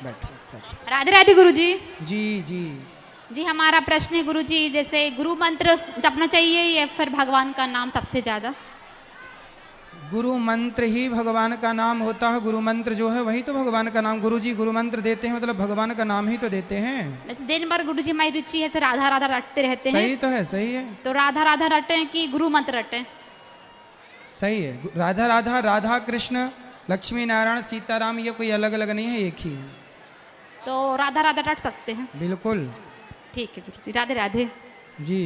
बैठो बैठो। राधे राधे गुरुजी। जी जी जी हमारा प्रश्न है गुरुजी, जैसे गुरु मंत्र जपना चाहिए या फिर भगवान का नाम सबसे ज्यादा? गुरु मंत्र ही भगवान का नाम होता है। गुरु मंत्र जो है वही तो भगवान का नाम। गुरु जी गुरु मंत्र देते हैं मतलब भगवान का नाम ही तो देते हैं। जैसे दिन भर गुरुजी हमारी रुचि है राधा राधा रटते रहते हैं। सही तो है, सही है। तो राधा राधा रटे कि गुरु मंत्र रटे? सही है। राधा राधा, राधा कृष्ण, लक्ष्मी नारायण, सीताराम, ये कोई अलग अलग नहीं है, एक ही है। तो राधा राधा रट सकते हैं? बिल्कुल। ठीक है गुरुजी, राधे राधे जी।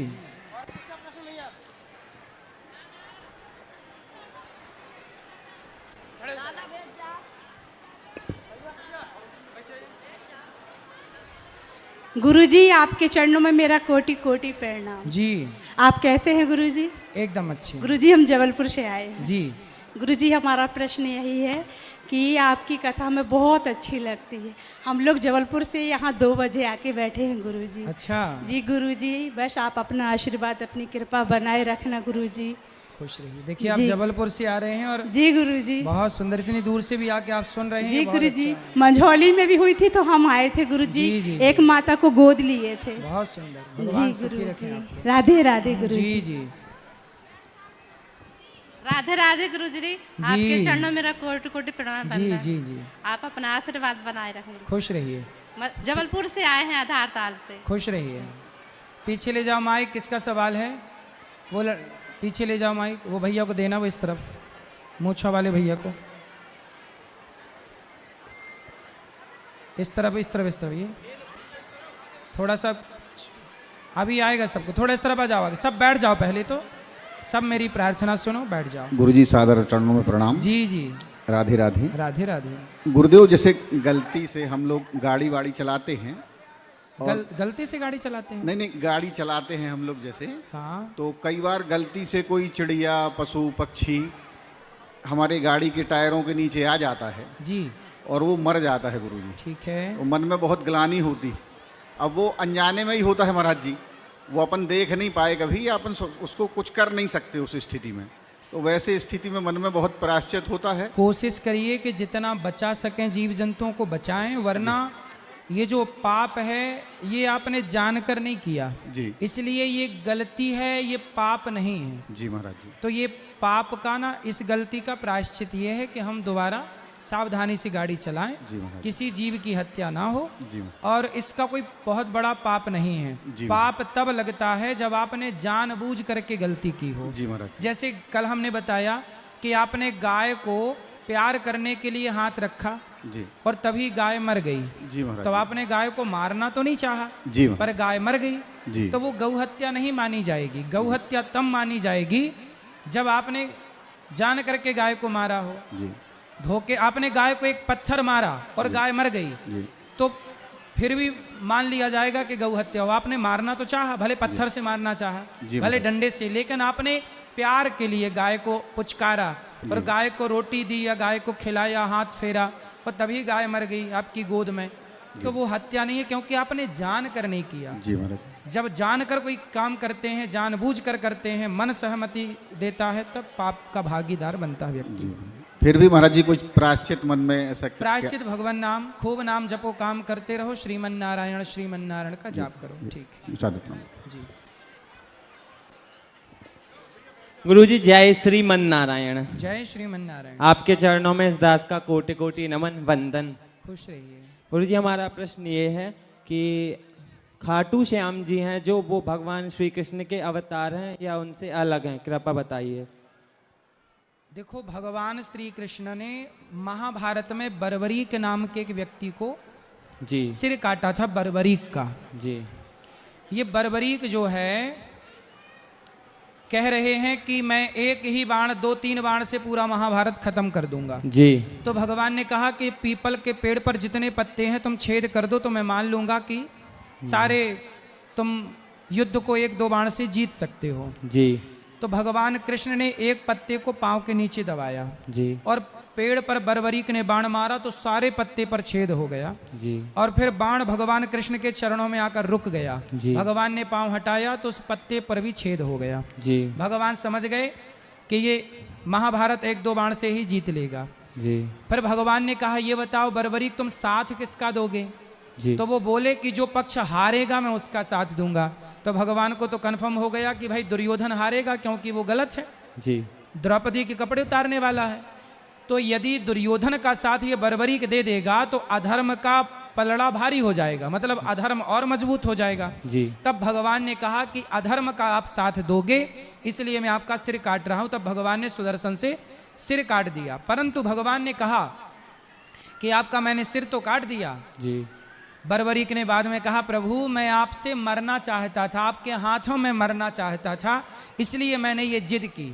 गुरुजी आपके चरणों में मेरा कोटि कोटि प्रणाम। जी आप कैसे हैं गुरुजी? एकदम अच्छी। गुरुजी हम जबलपुर से आए हैं। जी गुरुजी हमारा प्रश्न यही है कि आपकी कथा हमें बहुत अच्छी लगती है। हम लोग जबलपुर से यहाँ 2 बजे आके बैठे हैं गुरुजी। अच्छा। जी गुरुजी, बस आप अपना आशीर्वाद, अपनी कृपा बनाए रखना गुरुजी। खुश रहिए। देखिए आप जबलपुर से आ रहे हैं और जी गुरुजी बहुत सुंदर, इतनी दूर से भी आके आप सुन रहे हैं। जी बहुत गुरुजी, अच्छा है। मंझौली में भी हुई थी तो हम आए थे गुरुजी। जी, जी, एक माता को गोद लिए थे। बहुत सुंदर। जी भगवान सुखी गुरुजी, रखें आपको। राधे राधे गुरुजी। जी जी राधे राधे गुरुजी, आपके चरणों में मेरा कोटि कोटि प्रणाम। जी जी जी। आप अपना आशीर्वाद बनाए रखेंगे। खुश रहिए। जबलपुर से आए हैं आधार ताल से। खुश रहिए। पीछे ले जाओ माइक, किसका सवाल है वो पीछे ले जाओ माइक, वो भैया को देना, वो इस तरफ, मूछा वाले भैया को इस तरफ, इस तरफ, इस तरफ। ये थोड़ा सा अभी आएगा सबको, थोड़ा इस तरफ आ जाओ। सब बैठ जाओ, पहले तो सब मेरी प्रार्थना सुनो, बैठ जाओ। गुरुजी सादर चरणों में प्रणाम। जी जी। राधे राधे। राधे राधे। गुरुदेव, जैसे गलती से हम लोग गाड़ी वाड़ी चलाते हैं गलती से गाड़ी चलाते हैं? नहीं, गाड़ी चलाते हैं हम लोग जैसे, हाँ। तो कई बार गलती से कोई चिड़िया, पशु, पक्षी हमारे गाड़ी के टायरों के नीचे आ जाता है जी, और वो मर जाता है गुरुजी। ठीक है। तो मन में बहुत ग्लानि होती। अब वो अनजाने में ही होता है महाराज जी, वो अपन देख नहीं पाए कभी, या अपन उसको कुछ कर नहीं सकते उस स्थिति में। तो वैसे स्थिति में मन में बहुत प्रायश्चित होता है। कोशिश करिए कि जितना बचा सकें जीव जंतुओं को बचाएं, वरना ये जो पाप है ये आपने जानकर नहीं किया जी, इसलिए ये गलती है, ये पाप नहीं है। जी महाराज जी। तो ये पाप का ना, इस गलती का प्रायश्चित ये है कि हम दोबारा सावधानी से गाड़ी चलाएं, किसी जीव की हत्या ना हो। और इसका कोई बहुत बड़ा पाप नहीं है। पाप तब लगता है जब आपने जानबूझ करके गलती की हो। जी महाराज। जैसे कल हमने बताया कि आपने गाय को प्यार करने के लिए हाथ रखा जी, और तभी गाय मर गई। जी महाराज। तो आपने गाय को मारना तो नहीं चाहा जी, पर गाय मर गई जी, तो वो गौ हत्या नहीं मानी जाएगी। गौ हत्या तब मानी जाएगी जब आपने जान करके गाय को मारा हो। जी, धोखे आपने गाय को एक पत्थर मारा और गाय मर गई जी, तो फिर भी मान लिया जाएगा कि गौ हत्या हो। आपने मारना तो चाहा, भले पत्थर से मारना चाहा, भले डंडे से, लेकिन आपने प्यार के लिए गाय को पुचकारा और गाय को रोटी दी या गाय को खिलाया, हाथ फेरा, और तभी गाय मर गई आपकी गोद में। तो वो हत्या नहीं है, क्योंकि आपने जान कर नहीं किया। जी महाराज। जब जानकर कोई काम करते हैं, जानबूझ कर करते हैं, मन सहमति देता है, तब पाप का भागीदार बनता है व्यक्ति। फिर भी महाराज जी कुछ प्रायश्चित मन में ऐसा प्रायश्चित भगवान नाम, खूब नाम जपो, काम करते रहो, श्रीमन नारायण का जाप करो। ठीक है जी। गुरुजी जय श्रीमन नारायण। जय श्रीमन नारायण। आपके चरणों में इस दास का कोटि कोटि नमन वंदन। खुश रहिए। गुरुजी हमारा प्रश्न ये है कि खाटू श्याम जी हैं जो वो भगवान श्री कृष्ण के अवतार हैं या उनसे अलग हैं, कृपया बताइए। देखो, भगवान श्री कृष्ण ने महाभारत में बर्बरीक नाम के एक व्यक्ति को जी सिर काटा था, बर्बरीक का। जी, ये बर्बरीक जो है कह रहे हैं कि मैं एक ही बाण, 2-3 बाण से पूरा महाभारत खत्म कर दूंगा जी। तो भगवान ने कहा कि पीपल के पेड़ पर जितने पत्ते हैं तुम छेद कर दो, तो मैं मान लूंगा कि सारे तुम युद्ध को 1-2 बाण से जीत सकते हो। जी। तो भगवान कृष्ण ने एक पत्ते को पांव के नीचे दबाया जी, और पेड़ पर बर्बरीक ने बाण मारा तो सारे पत्ते पर छेद हो गया जी। और फिर बाण भगवान कृष्ण के चरणों में आकर रुक गया जी। भगवान ने पांव हटाया तो उस पत्ते पर भी छेद हो गया जी। भगवान समझ गए कि ये महाभारत 1-2 बाण से ही जीत लेगा। जी फिर भगवान ने कहा ये बताओ बर्बरीक तुम साथ किसका दोगे? जी तो वो बोले कि जो पक्ष हारेगा मैं उसका साथ दूंगा। तो भगवान को तो कन्फर्म हो गया कि भाई दुर्योधन हारेगा, क्योंकि वो गलत है, जी द्रौपदी के कपड़े उतारने वाला है। तो यदि दुर्योधन का साथ ये बर्बरीक दे देगा तो अधर्म का पलड़ा भारी हो जाएगा, मतलब अधर्म और मजबूत हो जाएगा। जी तब भगवान ने कहा कि अधर्म का आप साथ दोगे, इसलिए मैं आपका सिर काट रहा हूं। तब भगवान ने सुदर्शन से सिर काट दिया। परंतु भगवान ने कहा कि आपका मैंने सिर तो काट दिया। जी बर्बरीक ने बाद में कहा प्रभु मैं आपसे मरना चाहता था, आपके हाथों में मरना चाहता था, इसलिए मैंने ये जिद की।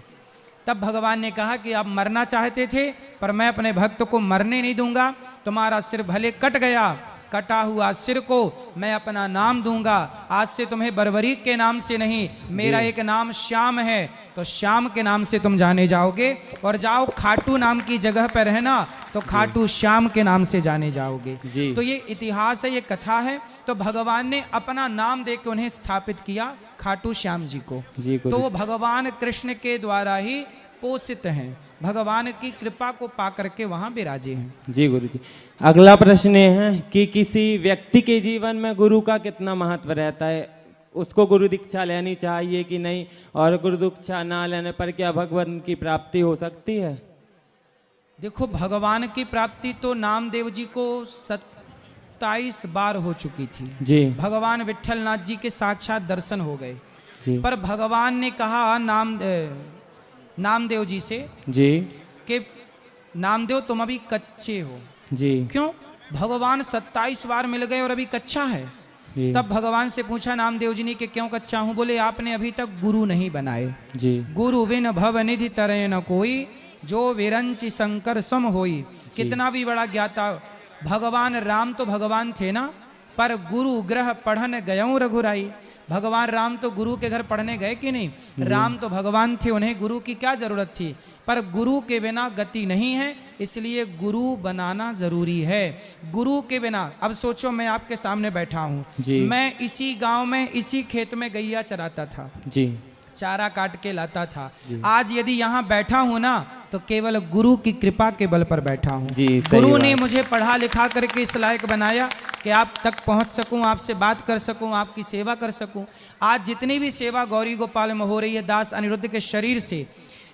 तब भगवान ने कहा कि आप मरना चाहते थे पर मैं अपने भक्त को मरने नहीं दूंगा। तुम्हारा सिर भले कट गया, कटा हुआ सिर को मैं अपना नाम दूंगा। आज से तुम्हें बर्बरीक के नाम से नहीं, मेरा एक नाम श्याम है, तो श्याम के नाम से तुम जाने जाओगे। और जाओ खाटू नाम की जगह पर रहना, तो खाटू श्याम के नाम से जाने जाओगे। जी। तो ये इतिहास है, ये कथा है। तो भगवान ने अपना नाम दे के उन्हें स्थापित किया खाटू श्याम जी को। जी तो वो भगवान कृष्ण के द्वारा ही पोषित हैं, भगवान की कृपा को पाकर के वहाँ विराजे हैं। जी गुरु जी। अगला प्रश्न ये है कि किसी व्यक्ति के जीवन में गुरु का कितना महत्व रहता है? उसको गुरु दीक्षा लेनी चाहिए कि नहीं, और गुरु दीक्षा ना लेने पर क्या भगवान की प्राप्ति हो सकती है? देखो भगवान की प्राप्ति तो नामदेव जी को 27 बार हो चुकी थी। जी भगवान विट्ठलनाथ जी के साक्षात दर्शन हो गए। जी पर भगवान ने कहा नामदेव जी से जी कि नामदेव तुम अभी कच्चे हो। जी क्यों? भगवान 27 बार मिल गए और अभी कच्चा है। जी तब भगवान से पूछा नामदेव जी ने कि क्यों कच्चा हूं? बोले आपने अभी तक गुरु नहीं बनाए। जी गुरु विन भव निधि तरय न कोई, जो विरंचि शंकर सम होई। कितना भी बड़ा ज्ञाता, भगवान राम तो भगवान थे ना, पर गुरु ग्रह पढ़न गयऊं रघुराई। भगवान राम तो गुरु के घर पढ़ने गए कि नहीं? राम तो भगवान थे, उन्हें गुरु की क्या जरूरत थी? पर गुरु के बिना गति नहीं है, इसलिए गुरु बनाना जरूरी है। गुरु के बिना, अब सोचो मैं आपके सामने बैठा हूँ, जी। मैं इसी गांव में इसी खेत में गैया चराता था, जी चारा काट के लाता था। आज यदि यहाँ बैठा हूँ ना तो केवल गुरु की कृपा के बल पर बैठा हूँ। जी, सही गुरु बात। ने मुझे पढ़ा लिखा करके इस लायक बनाया कि आप तक पहुँच सकूँ, आपसे बात कर सकूँ, आपकी सेवा कर सकूँ। आज जितनी भी सेवा गौरी गोपाल में हो रही है दास अनिरुद्ध के शरीर से,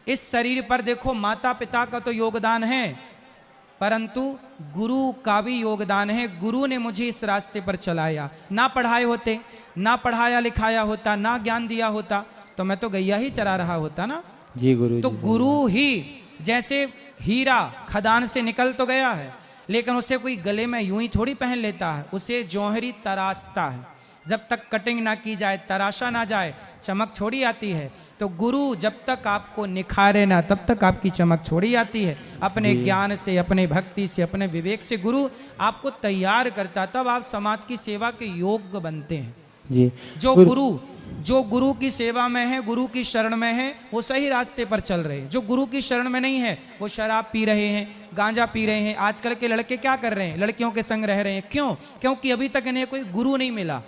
इस शरीर पर देखो माता पिता का तो योगदान है, परंतु गुरु का भी योगदान है। गुरु ने मुझे इस रास्ते पर चलाया। ना पढ़ाए होते, ना पढ़ाया लिखाया होता, ना ज्ञान दिया होता, तो मैं तो गैया ही चरा रहा होता ना। जी गुरु तो जी, गुरु ही, जैसे हीरा खदान से निकल तो गया है, लेकिन उसे कोई गले में यूं ही थोड़ी पहन लेता है, उसे जौहरी तराशता है। जब तक कटिंग ना की जाए, तराशा ना जाए, चमक छोड़ी आती है। तो गुरु जब तक आपको निखारे ना, तब तक आपकी चमक छोड़ी आती है। अपने ज्ञान से, अपने भक्ति से, अपने विवेक से गुरु आपको तैयार करता, तब आप समाज की सेवा के योग्य बनते हैं। जी जो गुरु की सेवा में है, गुरु की शरण में है, वो सही रास्ते पर चल रहे हैं। जो गुरु की शरण में नहीं है, वो शराब पी रहे हैं, गांजा पी रहे हैं। आजकल के लड़के क्या कर रहे हैं? लड़कियों के संग रह रहे हैं। क्यों? क्योंकि अभी तक इन्हें कोई गुरु नहीं मिला।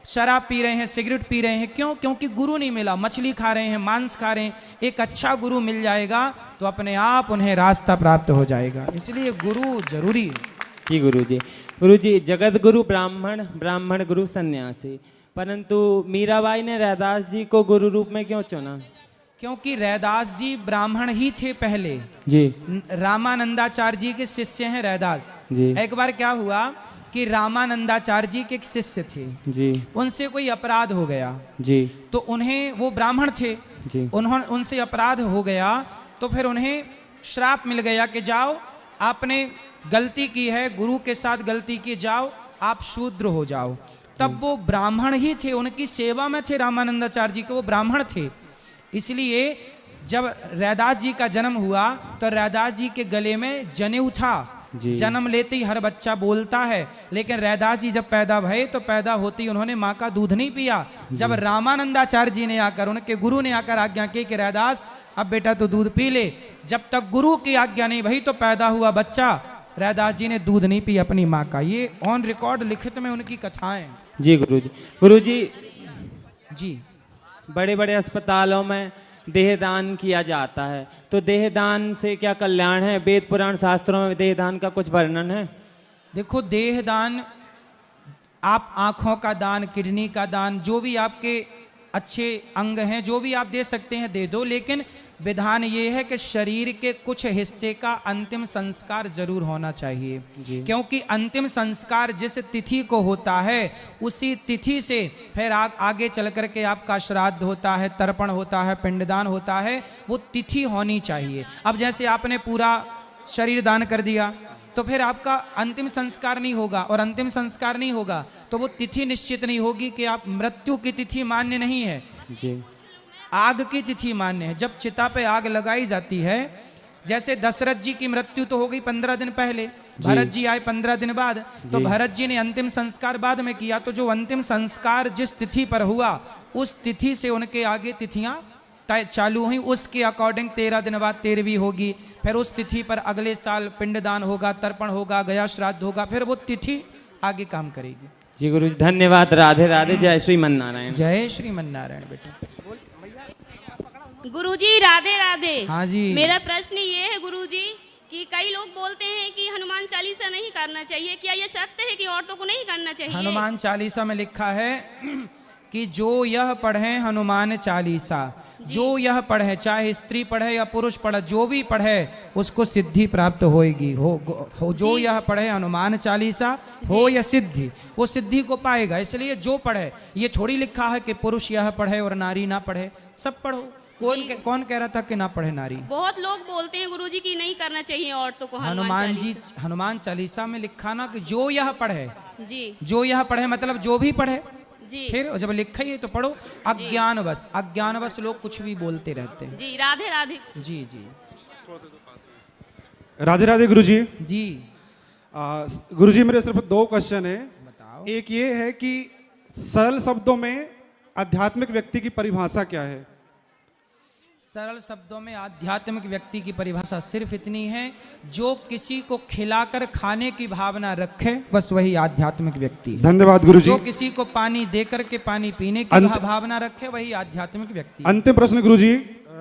शराब पी रहे हैं, सिगरेट पी रहे हैं, क्यों? क्योंकि गुरु नहीं मिला। मछली खा रहे हैं, मांस खा रहे हैं। एक अच्छा गुरु मिल जाएगा तो अपने आप उन्हें रास्ता प्राप्त हो जाएगा। इसलिए गुरु जरूरी है। जी गुरु जी जगत गुरु ब्राह्मण, ब्राह्मण गुरु सन्यासी, परंतु मीराबाई ने रैदास जी को गुरु रूप में क्यों चुना? क्योंकि रैदास जी ब्राह्मण ही थे पहले। जी रामानंदाचार्य जी के शिष्य हैं रैदास जी। एक बार क्या हुआ कि रामानंदाचार्य जी के एक शिष्य थे, जी उनसे कोई अपराध हो गया। जी तो उन्हें, वो ब्राह्मण थे, जी उनसे अपराध हो गया, तो फिर उन्हें श्राप मिल गया कि जाओ, आपने गलती की है, गुरु के साथ गलती की, जाओ आप शूद्र हो जाओ। तब वो ब्राह्मण ही थे, उनकी सेवा में थे रामानंदाचार्य जी के, वो ब्राह्मण थे। इसलिए जब रैदास जी का जन्म हुआ तो रैदास जी के गले में जनेऊ था। जन्म लेते ही हर बच्चा बोलता है, लेकिन रैदास जी जब पैदा भये तो पैदा होते ही उन्होंने माँ का दूध नहीं पिया। जब रामानंदाचार्य जी ने आकर, उनके गुरु ने आकर आज्ञा की कि रैदास अब बेटा तो दूध पी ले, जब तक गुरु की आज्ञा नहीं भई तो पैदा हुआ बच्चा रैदास जी ने दूध नहीं पी अपनी माँ का। ये ऑन रिकॉर्ड लिखित में उनकी कथाएं। जी गुरु जी जी बड़े बड़े अस्पतालों में देहदान किया जाता है, तो देहदान से क्या कल्याण है? वेद पुराण शास्त्रों में देहदान का कुछ वर्णन है? देखो, देहदान, आप आँखों का दान, किडनी का दान, जो भी आपके अच्छे अंग हैं, जो भी आप दे सकते हैं दे दो, लेकिन विधान ये है कि शरीर के कुछ हिस्से का अंतिम संस्कार जरूर होना चाहिए, क्योंकि अंतिम संस्कार जिस तिथि को होता है उसी तिथि से फिर आगे चल कर के आपका श्राद्ध होता है, तर्पण होता है, पिंडदान होता है, वो तिथि होनी चाहिए। अब जैसे आपने पूरा शरीर दान कर दिया तो फिर आपका अंतिम संस्कार नहीं होगा, और अंतिम संस्कार नहीं होगा तो वो तिथि निश्चित नहीं होगी कि आप, मृत्यु की तिथि मान्य नहीं है जी, आग की तिथि मान्य है। जब चिता पे आग लगाई जाती है, जैसे दशरथ जी की मृत्यु तो हो गई 15 दिन पहले, भरत जी आए 15 दिन बाद, तो भरत जी ने अंतिम संस्कार बाद में किया, तो जो अंतिम संस्कार जिस तिथि पर हुआ उस तिथि से उनके आगे तिथियां चालू हुई, उसके अकॉर्डिंग 13 दिन बाद 13वीं होगी, फिर उस तिथि पर अगले साल पिंडदान होगा, तर्पण होगा, गया श्राद्ध होगा, फिर वो तिथि आगे काम करेगी। जी गुरु जी धन्यवाद। राधे राधे। जय श्रीमन नारायण। जय श्रीमन नारायण। बेटा गुरुजी राधे राधे। हाँ जी। मेरा प्रश्न ये है गुरुजी कि कई लोग बोलते हैं कि हनुमान चालीसा नहीं करना चाहिए, क्या ये सत्य है कि औरतों को नहीं करना चाहिए? हनुमान चालीसा में लिखा है कि जो यह पढ़े हनुमान चालीसा, जो यह पढ़े, चाहे स्त्री पढ़े या पुरुष पढ़े, जो भी पढ़े उसको सिद्धि प्राप्त होएगी। हो जो यह पढ़े हनुमान चालीसा हो या सिद्धि, वो सिद्धि को पाएगा। इसलिए जो पढ़े, ये थोड़ी लिखा है कि पुरुष यह पढ़े और नारी ना पढ़े, सब पढ़ो। कौन कह रहा था कि ना पढ़े नारी? बहुत लोग बोलते हैं गुरुजी कि नहीं करना चाहिए औरतों को हनुमान चालीसा में लिखा ना कि जो यह पढ़े, जी, जो यह पढ़े मतलब जो भी पढ़े जी। फिर जब लिखा ही है तो पढ़ो। अज्ञानवश लोग कुछ भी बोलते रहते हैं। जी राधे राधे। जी जी राधे राधे गुरुजी। जी गुरुजी मेरे सिर्फ 2 क्वेश्चन है। बताओ। एक ये है कि सरल शब्दों में आध्यात्मिक व्यक्ति की परिभाषा क्या है? सरल शब्दों में आध्यात्मिक व्यक्ति की परिभाषा सिर्फ इतनी है, जो किसी को खिलाकर खाने की भावना रखे, बस वही आध्यात्मिक व्यक्ति है। धन्यवाद गुरुजी। जो किसी को पानी देकर के पानी पीने की भावना रखे, वही आध्यात्मिक व्यक्ति। अंतिम प्रश्न गुरुजी,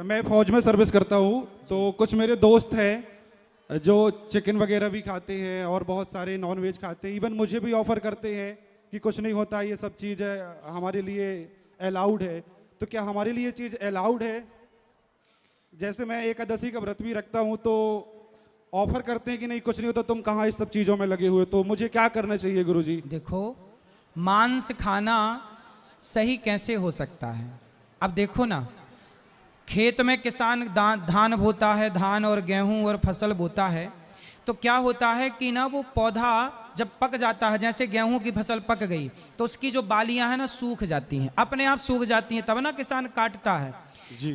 मैं फौज में सर्विस करता हूँ, तो कुछ मेरे दोस्त हैं जो चिकन वगैरह भी खाते हैं और बहुत सारे नॉन वेज खाते हैं। इवन मुझे भी ऑफर करते हैं कि कुछ नहीं होता, ये सब चीज़ हमारे लिए अलाउड है। तो क्या हमारे लिए चीज़ अलाउड है? जैसे मैं एकादशी का व्रत भी रखता हूँ, तो ऑफर करते हैं कि नहीं कुछ नहीं होता, तुम कहाँ इस सब चीज़ों में लगे हुए, तो मुझे क्या करना चाहिए गुरुजी? देखो, मांस खाना सही कैसे हो सकता है? अब देखो ना, खेत में किसान धान बोता है, धान और गेहूं और फसल बोता है, तो क्या होता है कि ना वो पौधा जब पक जाता है, जैसे गेहूं की फसल पक गई तो उसकी जो बालियां हैं ना सूख जाती हैं, अपने आप सूख जाती हैं, तब ना किसान काटता है।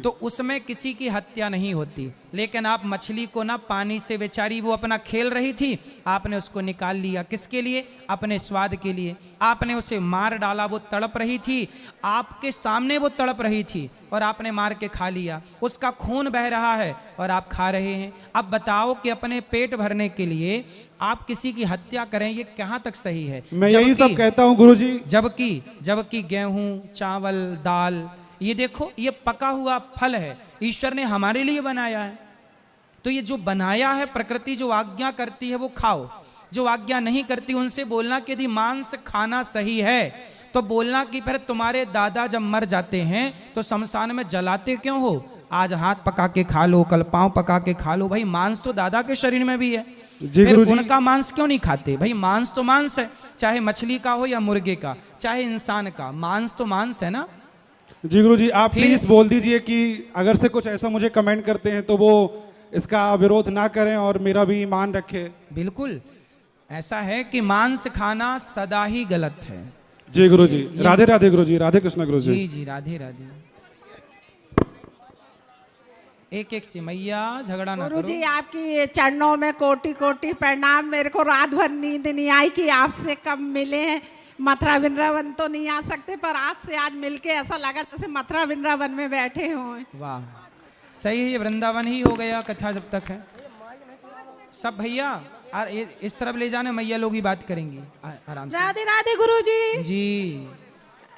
तो उसमें किसी की हत्या नहीं होती। लेकिन आप मछली को ना पानी से, बेचारी वो अपना खेल रही थी, आपने उसको निकाल लिया, किसके लिए? अपने स्वाद के लिए। आपने उसे मार डाला, वो तड़प रही थी, आपके सामने वो तड़प रही थी और आपने मार के खा लिया, उसका खून बह रहा है और आप खा रहे हैं। अब बताओ कि अपने पेट भरने के लिए आप किसी की हत्या करें, ये कहाँ तक सही है? मैं यही सब कहता हूँ गुरुजी। जबकि गेहूं, चावल, दाल, ये देखो, ये पका हुआ फल है, ईश्वर ने हमारे लिए बनाया है। तो ये जो बनाया है, प्रकृति जो आज्ञा करती है वो खाओ, जो आज्ञा नहीं करती उनसे बोलना कि यदि मांस खाना सही है तो बोलना कि फिर तुम्हारे दादा जब मर जाते हैं तो शमशान में जलाते क्यों हो? आज हाथ पका के खा लो, कल पांव पका के खा लो। भाई मांस तो दादा के शरीर में भी है, फिर उनका मांस क्यों नहीं खाते? भाई मांस तो मांस है, चाहे मछली का हो या मुर्गे का, चाहे इंसान का, मांस तो मांस है ना। जी गुरुजी, आप प्लीज बोल दीजिए कि अगर से कुछ ऐसा मुझे कमेंट करते हैं तो वो इसका विरोध ना करें और मेरा भी ईमान रखें। बिल्कुल ऐसा है कि मांस खाना सदा ही गलत है। जी गुरुजी। राधे राधे गुरुजी। राधे कृष्ण गुरुजी। जी जी राधे राधे। एक से मैया झगड़ा ना करो। गुरुजी आपकी चरणों में कोटि कोटि प्रणाम। मेरे को रात भर नींद नहीं आई कि आपसे कब मिले हैं। मथुरा वृंदावन तो नहीं आ सकते, पर आपसे आज मिलके ऐसा लगा जैसे मथुरा वृंदावन में बैठे हों। वाह, सही है, ये वृंदावन ही हो गया कथा जब तक है। सब भैया इस तरफ ले जाने, मैया लोग ही बात करेंगी आराम से। राधे राधे गुरुजी। जी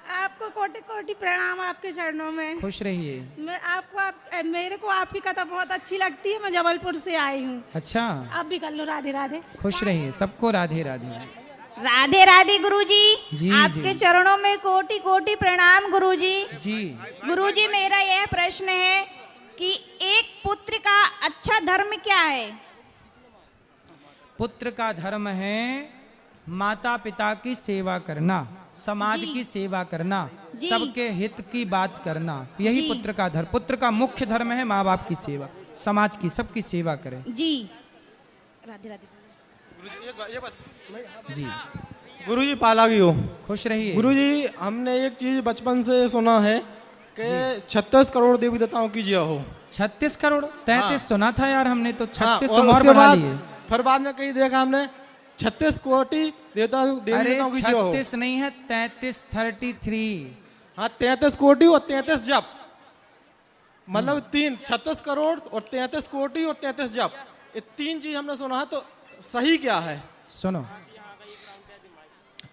आपको कोटि कोटि प्रणाम आपके चरणों में। खुश रहिए। मैं आपको मेरे को आपकी कथा बहुत अच्छी लगती है। मैं जबलपुर से आई हूँ। अच्छा, आप भी कर लो राधे राधे। खुश रहिए, सबको राधे राधे। राधे राधे गुरुजी। जी, आपके जी। चरणों में कोटि कोटि प्रणाम गुरुजी। जी, गुरुजी, मेरा यह प्रश्न है कि एक पुत्र का अच्छा धर्म क्या है? पुत्र का धर्म है माता पिता की सेवा करना, समाज की सेवा करना, सबके हित की बात करना, यही पुत्र का धर्म। पुत्र का मुख्य धर्म है माँ बाप की सेवा, समाज की सबकी सेवा करें। जी, राधे राधे। जी, गुरुजी पाला की हो। खुश रहिए। गुरुजी, हमने एक चीज बचपन से सुना है कि 36 करोड़ देवी देवताओं की जिया हो। 36 करोड़ 33 सुना था यार हमने तो, 36 और तो और उसके बढ़ा बाद लिए। फिर बाद में कहीं देखा हमने 36 कोटि देवी अरे देवताओं की जिया हो। 36 नहीं है, 33। हाँ, 33 कोटि और 33 जप, मतलब 36 करोड़ और 33 कोटि और 33 जप, ये 3 चीज हमने सुना है। तो सही क्या है? सुनो,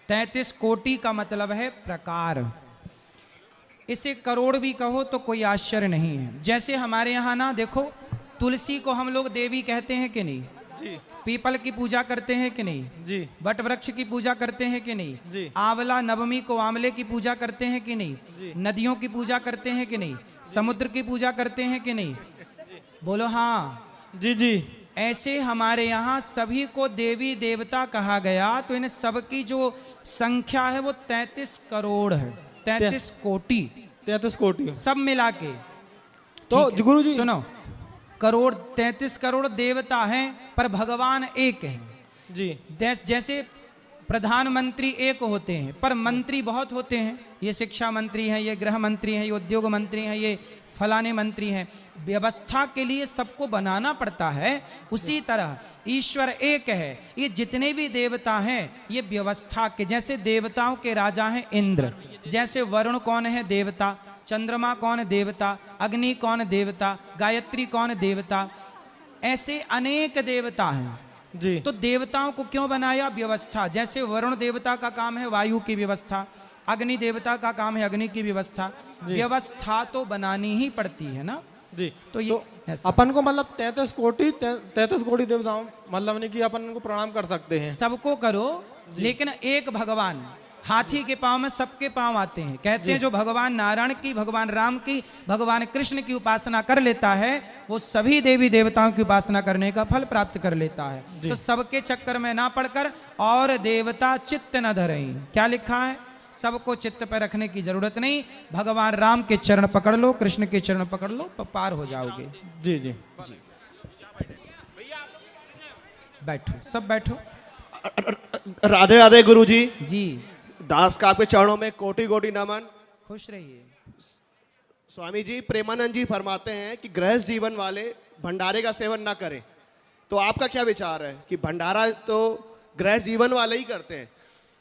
33 कोटि का मतलब है प्रकार, इसे करोड़ भी कहो तो कोई आश्चर्य नहीं है। जैसे हमारे यहाँ ना देखो, तुलसी को हम लोग देवी कहते हैं कि नहीं? जी। पीपल की पूजा करते हैं कि नहीं? जी। वट वृक्ष की पूजा करते हैं कि नहीं? जी। आंवला नवमी को आंवले की पूजा करते हैं कि नहीं? जी। नदियों की पूजा करते हैं कि नहीं? समुद्र की पूजा करते हैं कि नहीं? बोलो हाँ। जी जी। ऐसे हमारे यहाँ सभी को देवी देवता कहा गया, तो इन सबकी जो संख्या है वो 33 करोड़ है, 33 कोटि, 33 कोटि सब मिला के। तो ठीक है, गुरुजी सुनो, करोड़ 33 करोड़ देवता हैं पर भगवान एक हैं। जी। जैसे प्रधानमंत्री एक होते हैं पर मंत्री बहुत होते हैं, ये शिक्षा मंत्री हैं, ये गृह मंत्री हैं, ये उद्योग मंत्री हैं, ये फलाने मंत्री हैं। व्यवस्था के लिए सबको बनाना पड़ता है। उसी तरह ईश्वर एक है, ये जितने भी देवता हैं ये व्यवस्था के, जैसे देवताओं के राजा हैं इंद्र, जैसे वरुण कौन है देवता, चंद्रमा कौन देवता, अग्नि कौन देवता, गायत्री कौन देवता, ऐसे अनेक देवता हैं। जी। तो देवताओं को क्यों बनाया? व्यवस्था। जैसे वरुण देवता का काम है वायु की व्यवस्था, अग्नि देवता का काम है अग्नि की व्यवस्था, व्यवस्था तो बनानी ही पड़ती है ना। जी। तो ये अपन को मतलब 33 कोटि देवताओं, मतलब नहीं कि अपन को प्रणाम कर सकते हैं। सबको करो, लेकिन एक भगवान, हाथी के पांव में सबके पांव आते हैं। कहते हैं जो भगवान नारायण की, भगवान राम की, भगवान कृष्ण की उपासना कर लेता है वो सभी देवी देवताओं की उपासना करने का फल प्राप्त कर लेता है। तो सबके चक्कर में ना पड़कर और देवता चित्त न धरें, क्या लिखा है? सबको चित्त पर रखने की जरूरत नहीं। भगवान राम के चरण पकड़ लो, कृष्ण के चरण पकड़ लो, पार हो जाओगे। जी जी जी। बैठो, सब बैठो। राधे राधे गुरुजी। जी। दास का आपके चरणों में कोटि कोटि नमन। खुश रहिए। स्वामी जी, प्रेमानंद जी फरमाते हैं कि गृहस्थ जीवन वाले भंडारे का सेवन ना करें, तो आपका क्या विचार है कि भंडारा तो गृहस्थ जीवन वाले ही करते हैं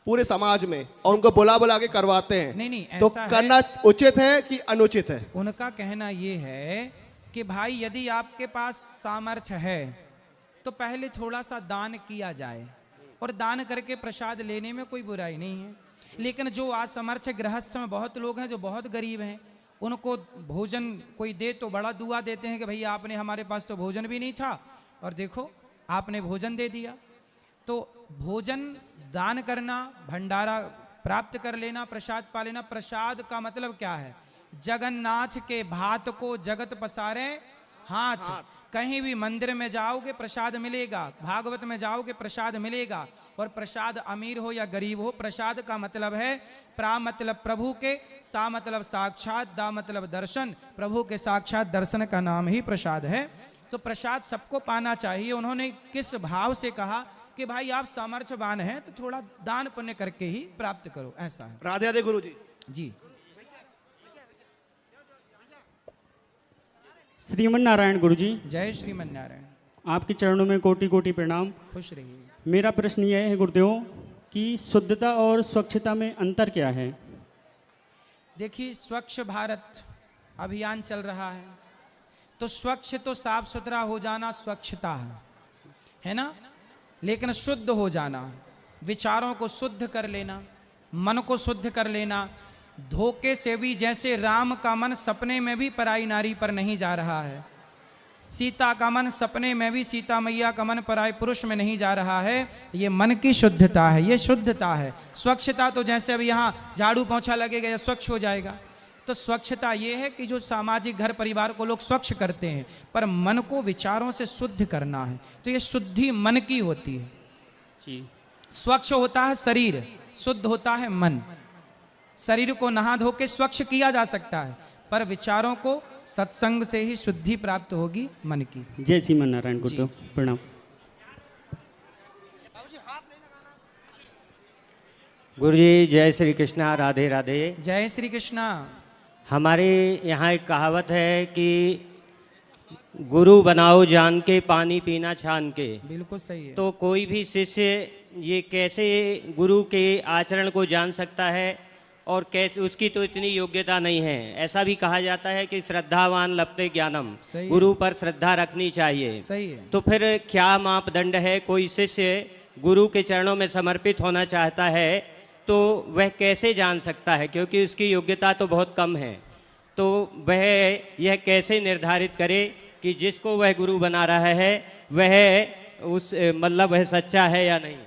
पूरे समाज में और उनको बुला बुला के करवाते हैं? नहीं, तो ऐसा करना उचित है कि अनुचित है? उनका कहना ये है कि भाई यदि आपके पास सामर्थ्य है तो पहले थोड़ा सा दान किया जाए, और दान करके प्रसाद लेने में कोई बुराई नहीं है। लेकिन जो असमर्थ गृहस्थ में बहुत लोग हैं जो बहुत गरीब हैं, उनको भोजन कोई दे तो बड़ा दुआ देते हैं कि भैया आपने, हमारे पास तो भोजन भी नहीं था और देखो आपने भोजन दे दिया। तो भोजन दान करना, भंडारा प्राप्त कर लेना, प्रसाद पा लेना। प्रसाद का मतलब क्या है? जगन्नाथ के भात को जगत पसारे हाथ। कहीं भी मंदिर में जाओगे प्रसाद मिलेगा, भागवत में जाओगे प्रसाद मिलेगा, और प्रसाद अमीर हो या गरीब हो, प्रसाद का मतलब है प्रा मतलब प्रभु के, सा मतलब साक्षात, दा मतलब दर्शन। प्रभु के साक्षात दर्शन का नाम ही प्रसाद है। तो प्रसाद सबको पाना चाहिए। उन्होंने किस भाव से कहा कि भाई आप सामर्थ्यवान हैं तो थोड़ा दान पुण्य करके ही प्राप्त करो, ऐसा है। राधे राधे गुरुजी। जी। श्रीमन नारायण गुरुजी। जय श्रीमन नारायण। आपके चरणों में कोटि कोटि प्रणाम। खुश रहिए। मेरा प्रश्न यह है गुरुदेव कि शुद्धता और स्वच्छता में अंतर क्या है? देखिए, स्वच्छ भारत अभियान चल रहा है, तो स्वच्छ तो साफ सुथरा हो जाना स्वच्छता है ना, लेकिन शुद्ध हो जाना, विचारों को शुद्ध कर लेना, मन को शुद्ध कर लेना, धोखे से भी जैसे राम का मन सपने में भी पराई नारी पर नहीं जा रहा है, सीता का मन सपने में भी सीता मैया का मन पराय पुरुष में नहीं जा रहा है। ये मन की शुद्धता है, ये शुद्धता है। स्वच्छता तो जैसे अब यहाँ झाड़ू पोंछा लगेगा या स्वच्छ हो जाएगा, तो स्वच्छता ये है कि जो सामाजिक घर परिवार को लोग स्वच्छ करते हैं, पर मन को विचारों से शुद्ध करना है, तो ये शुद्धि मन की होती है जी। स्वच्छ होता है शरीर, शुद्ध होता है मन। शरीर को नहा धो के स्वच्छ किया जा सकता है, पर विचारों को सत्संग से ही शुद्धि प्राप्त होगी मन की। जय श्रीमन नारायण गुरुदेव, प्रणाम। गुरु जी जय श्री कृष्णा, राधे राधे। जय श्री कृष्णा। हमारे यहाँ एक कहावत है कि गुरु बनाओ जान के, पानी पीना छान के। बिल्कुल सही है। तो कोई भी शिष्य ये कैसे गुरु के आचरण को जान सकता है, और कैसे, उसकी तो इतनी योग्यता नहीं है। ऐसा भी कहा जाता है कि श्रद्धावान लभते ज्ञानम, गुरु पर श्रद्धा रखनी चाहिए। सही है। तो फिर क्या मापदंड है? कोई शिष्य गुरु के चरणों में समर्पित होना चाहता है तो वह कैसे जान सकता है, क्योंकि उसकी योग्यता तो बहुत कम है, तो वह यह कैसे निर्धारित करे कि जिसको वह गुरु बना रहा है वह उस मतलब वह सच्चा है या नहीं?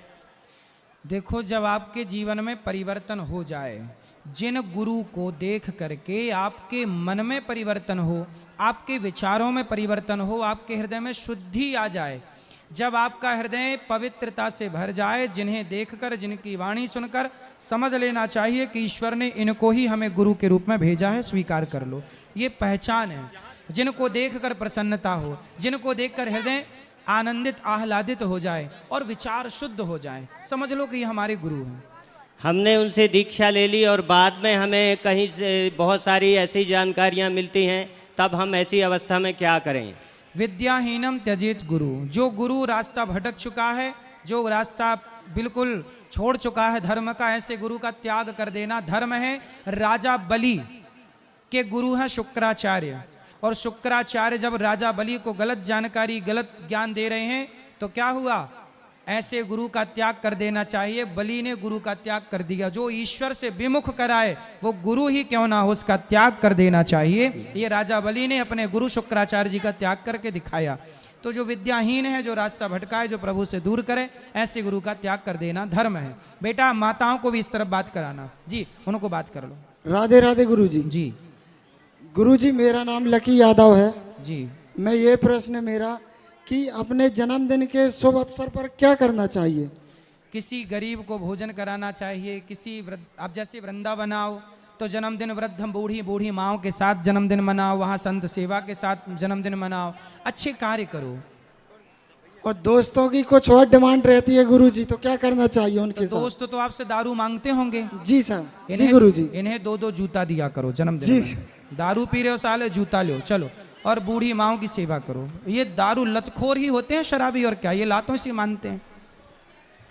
देखो, जब आपके जीवन में परिवर्तन हो जाए, जिन गुरु को देख करके आपके मन में परिवर्तन हो, आपके विचारों में परिवर्तन हो, आपके हृदय में शुद्धि आ जाए, जब आपका हृदय पवित्रता से भर जाए, जिन्हें देखकर, जिनकी वाणी सुनकर समझ लेना चाहिए कि ईश्वर ने इनको ही हमें गुरु के रूप में भेजा है, स्वीकार कर लो, ये पहचान है। जिनको देखकर प्रसन्नता हो, जिनको देखकर हृदय आनंदित आह्लादित हो जाए और विचार शुद्ध हो जाए, समझ लो कि ये हमारे गुरु हैं। हमने उनसे दीक्षा ले ली और बाद में हमें कहीं से बहुत सारी ऐसी जानकारियां मिलती हैं, तब हम ऐसी अवस्था में क्या करें? विद्याहीनम त्यजेत गुरु। जो गुरु रास्ता भटक चुका है, जो रास्ता बिल्कुल छोड़ चुका है धर्म का, ऐसे गुरु का त्याग कर देना धर्म है। राजा बलि के गुरु हैं शुक्राचार्य, और शुक्राचार्य जब राजा बलि को गलत जानकारी, गलत ज्ञान दे रहे हैं, तो क्या हुआ? ऐसे गुरु का त्याग कर देना चाहिए। बलि ने गुरु का त्याग कर दिया। जो ईश्वर से विमुख कराए वो गुरु ही क्यों ना हो, उसका त्याग कर देना चाहिए। ये राजा बलि ने अपने गुरु शुक्राचार्य जी का त्याग करके दिखाया। तो जो विद्याहीन है, जो रास्ता भटकाए, जो प्रभु से दूर करे, ऐसे गुरु का त्याग कर देना धर्म है। बेटा, माताओं को भी इस तरफ बात कराना जी, उनको बात कर लो। राधे राधे गुरु जी। जी गुरु जी, मेरा नाम लकी यादव है जी। मैं ये प्रश्न मेरा कि अपने जन्मदिन के शुभ अवसर पर क्या करना चाहिए? किसी गरीब को भोजन कराना चाहिए। किसी आप जैसे वृंदावन आओ तो जन्मदिन वृद्ध बूढ़ी बूढ़ी माओं के साथ जन्मदिन मनाओ, वहाँ संत सेवा के साथ जन्मदिन मनाओ, अच्छे कार्य करो। और दोस्तों की कुछ और डिमांड रहती है गुरु जी, तो क्या करना चाहिए उनके साथ? दोस्त तो आपसे दारू मांगते होंगे। जी सर। जी गुरु जी। इन्हें 2-2 जूता दिया करो जन्मदिन में। दारू पी रहे हो साले, जूता लो, चलो। और बूढ़ी माओं की सेवा करो। ये दारू लतखोर ही होते हैं शराबी, और क्या, ये लातों से मानते हैं।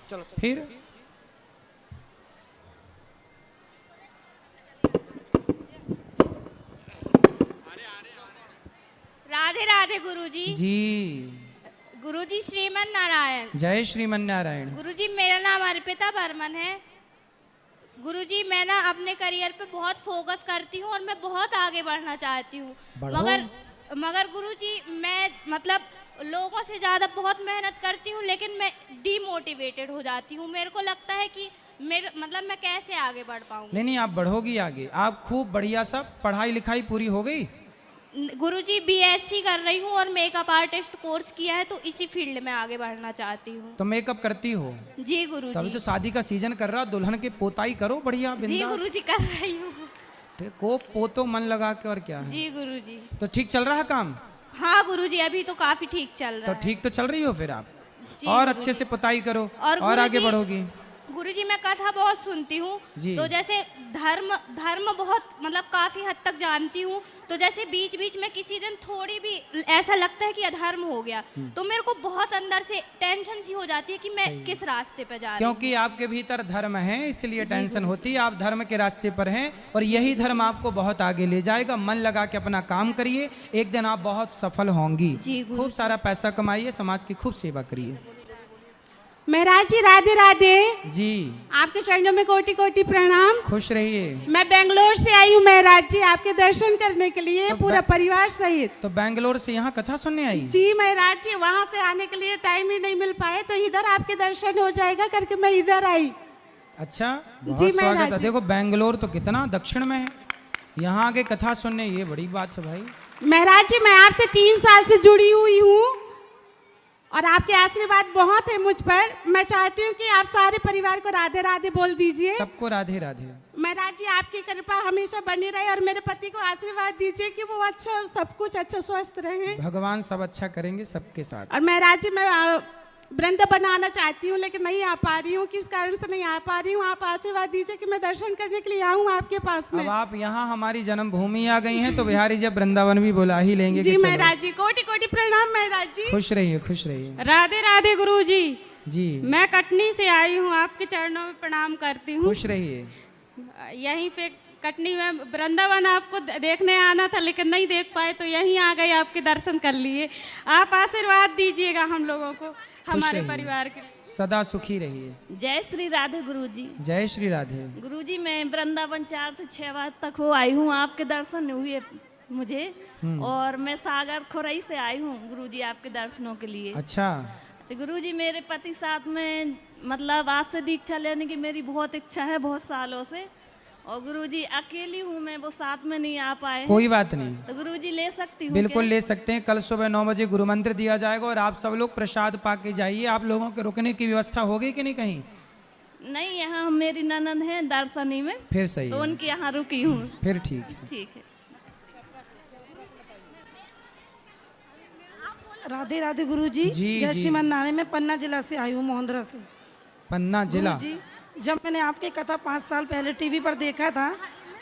चलो फिर राधे राधे गुरुजी। जी गुरुजी श्रीमन नारायण। जय श्रीमन नारायण। गुरुजी, मेरा नाम अर्पिता बर्मन है। गुरुजी, मैं ना अपने करियर पे बहुत फोकस करती हूँ और मैं बहुत आगे बढ़ना चाहती हूँ, मगर गुरुजी मैं मतलब लोगों से ज़्यादा बहुत मेहनत करती हूँ, लेकिन मैं डीमोटिवेटेड हो जाती हूँ। मेरे को लगता है कि मैं कैसे आगे बढ़ पाऊँगी। नहीं, आप बढ़ोगी आगे। आप खूब बढ़िया, सब पढ़ाई लिखाई पूरी हो गई? गुरुजी, बीएससी कर रही हूँ और मेकअप आर्टिस्ट कोर्स किया है, तो इसी फील्ड में आगे बढ़ना चाहती हूँ। तो मेकअप करती हो? जी गुरुजी। तभी तो शादी का सीजन कर रहा, दुल्हन के पोताई करो बढ़िया बिंदास। जी गुरुजी, कर रही हूँ। को पोतो मन लगा के, और क्या है। जी गुरुजी। तो ठीक चल रहा है काम? हाँ गुरुजी, अभी तो काफी ठीक चल रहा है। तो ठीक तो चल रही हो फिर आप, और अच्छे से पुताई करो और आगे बढ़ोगी। गुरुजी, मैं कथा बहुत सुनती हूँ, तो जैसे धर्म बहुत मतलब काफी हद तक जानती हूँ, तो जैसे बीच बीच में किसी दिन थोड़ी भी ऐसा लगता है कि अधर्म हो गया, तो मेरे को बहुत अंदर से टेंशन सी हो जाती है कि मैं किस रास्ते पे जा रही हूँ। क्योंकि आपके भीतर धर्म है, इसलिए टेंशन होती है। आप धर्म के रास्ते पर हैं और यही धर्म आपको बहुत आगे ले जाएगा। मन लगा के अपना काम करिए, एक दिन आप बहुत सफल होंगी। खूब सारा पैसा कमाइए, समाज की खूब सेवा करिए। महाराज जी राधे राधे। जी आपके चरणों में कोटि कोटि प्रणाम। खुश रहिए। मैं बेंगलोर से आई हूँ महाराज जी आपके दर्शन करने के लिए, पूरा परिवार सहित। तो बेंगलोर से यहाँ कथा सुनने आई? जी महाराज जी, वहाँ से आने के लिए टाइम ही नहीं मिल पाए, तो इधर आपके दर्शन हो जाएगा करके मैं इधर आई। अच्छा, बहुत जी स्वागत महाराज है। जी। देखो बेंगलोर तो कितना दक्षिण में है, यहाँ आके कथा सुनने, ये बड़ी बात है भाई। महाराज जी मैं आपसे 3 साल से जुड़ी हुई हूँ और आपके आशीर्वाद बहुत है मुझ पर। मैं चाहती हूँ कि आप सारे परिवार को राधे राधे बोल दीजिए। सबको राधे राधे। महाराज जी आपकी कृपा हमेशा बनी रहे और मेरे पति को आशीर्वाद दीजिए कि वो अच्छा, सब कुछ अच्छा स्वस्थ रहे। भगवान सब अच्छा करेंगे सबके साथ। और महाराज जी मैं वृंदावन आना चाहती हूँ लेकिन नहीं आ पा रही हूँ, किस कारण से नहीं आ पा रही हूँ, आप आशीर्वाद दीजिए कि मैं दर्शन करने के लिए आऊँ आपके पास में। अब आप यहाँ हमारी जन्मभूमि आ गई हैं तो बिहारी जब वृंदावन भी बुला ही लेंगे। जी कि चलो। महाराज जी कोटि कोटि प्रणाम महाराज जी। खुश रहिए खुश रहिए। राधे राधे गुरु जी। जी मैं कटनी से आई हूँ, आपके चरणों में प्रणाम करती हूँ। खुश रहिए। यहीं पे कटनी में वृंदावन आपको देखने आना था लेकिन नहीं देख पाए, तो यहीं आ गए, आपके दर्शन कर लिए। आप आशीर्वाद दीजिएगा हम लोगों को, हमारे रहिए। परिवार के। सदा सुखी रहिए। जय श्री राधे गुरुजी। जय श्री राधे। गुरुजी मैं वृंदावन 4 से 6 बार तक हो आई हूँ, आपके दर्शन हुए मुझे, और मैं सागर खोरई से आई हूँ गुरुजी आपके दर्शनों के लिए। अच्छा। तो गुरुजी मेरे पति साथ में मतलब आपसे दीक्षा लेने की मेरी बहुत इच्छा है बहुत सालों से, और गुरुजी अकेली हूँ मैं, वो साथ में नहीं आ पाए हैं। कोई बात नहीं, तो गुरुजी ले सकती हूँ? बिल्कुल क्या? ले सकते हैं। कल सुबह 9 बजे गुरु मंत्र दिया जाएगा और आप सब लोग प्रसाद पा के जाइए। आप लोगों के रुकने की व्यवस्था होगी कि नहीं कहीं? नहीं, यहाँ मेरी ननद है दर्शनी में, फिर सही तो है। उनके यहाँ रुकी हूँ। फिर ठीक है। ठीक है। राधे राधे गुरुजी। जी, जय जी। श्रीमान नारायण। मैं पन्ना जिला से आई हूँ, मोहंद्रा से। पन्ना जिला। गुरुजी, जब मैंने आपकी कथा 5 साल पहले टीवी पर देखा था,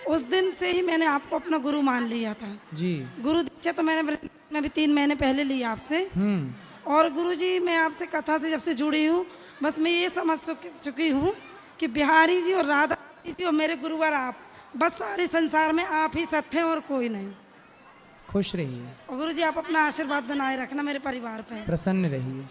उस दिन से ही मैंने आपको अपना गुरु मान लिया था। जी। गुरु दीक्षा तो मैं भी 3 महीने पहले ली आपसे। और गुरुजी मैं आपसे कथा से जब से जुड़ी हूँ, बस मैं ये समझ चुकी हूँ कि बिहारी जी और राधा जी और मेरे गुरुवर आप, बस सारे संसार में आप ही सत्य हैं और कोई नहीं। खुश रहिए। और गुरुजी आप अपना आशीर्वाद बनाए रखना मेरे परिवार पे। प्रसन्न रहिए।